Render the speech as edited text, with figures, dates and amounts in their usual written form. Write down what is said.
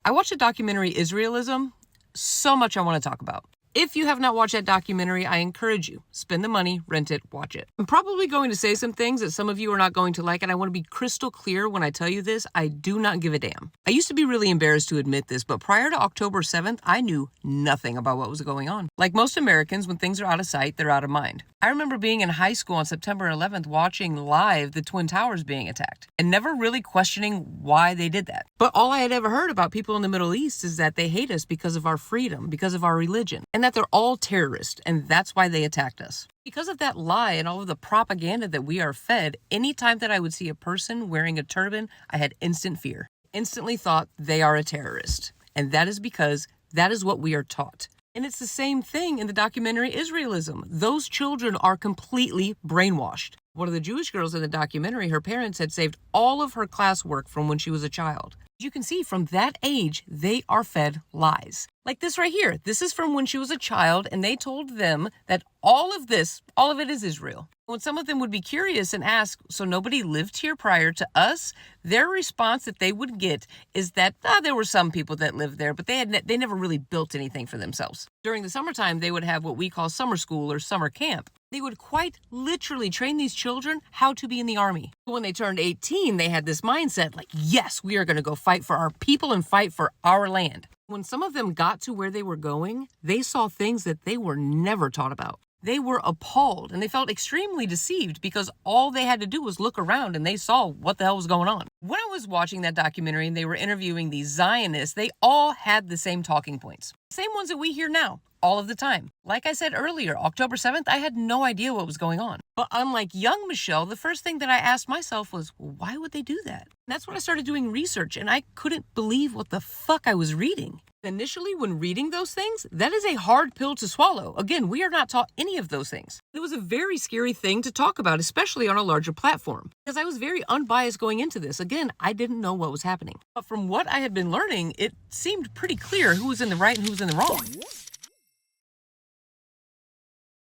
I watched a documentary, Israelism. So much I want to talk about. If you have not watched that documentary, I encourage you. Spend the money, rent it, watch it. I'm probably going to say some things that some of you are not going to like, and I want to be crystal clear when I tell you this. I do not give a damn. I used to be really embarrassed to admit this, but prior to October 7th, I knew nothing about what was going on. Like most Americans, when things are out of sight, they're out of mind. I remember being in high school on September 11th watching live the Twin Towers being attacked and never really questioning why they did that. But all I had ever heard about people in the Middle East is that they hate us because of our freedom, because of our religion, and that they're all terrorists, and that's why they attacked us. Because of that lie and all of the propaganda that we are fed, anytime that I would see a person wearing a turban, I had instant fear. Instantly thought they are a terrorist. And that is because that is what we are taught. And it's the same thing in the documentary Israelism. Those children are completely brainwashed. One of the Jewish girls in the documentary, her parents had saved all of her classwork from when she was a child. You can see from that age, they are fed lies. Like this right here. This is from when she was a child, and they told them that all of it is Israel. When some of them would be curious and ask, so nobody lived here prior to us? Their response that they would get is that there were some people that lived there, but they never really built anything for themselves. During the summertime, they would have what we call summer school or summer camp. They would quite literally train these children how to be in the army. When they turned 18, they had this mindset like, yes, we are going to go fight for our people and fight for our land. When some of them got to where they were going, they saw things that they were never taught about. They were appalled and they felt extremely deceived because all they had to do was look around and they saw what the hell was going on. When I was watching that documentary and they were interviewing these Zionists, they all had the same talking points. Same ones that we hear now, all of the time. Like I said earlier, October 7th, I had no idea what was going on. But unlike young Michelle, the first thing that I asked myself was, why would they do that? And that's when I started doing research and I couldn't believe what the fuck I was reading. Initially, when reading those things, that is a hard pill to swallow. Again, we are not taught any of those things. It was a very scary thing to talk about, especially on a larger platform, because I was very unbiased going into this. Again, I didn't know what was happening. But from what I had been learning, it seemed pretty clear who was in the right and who was in the wrong.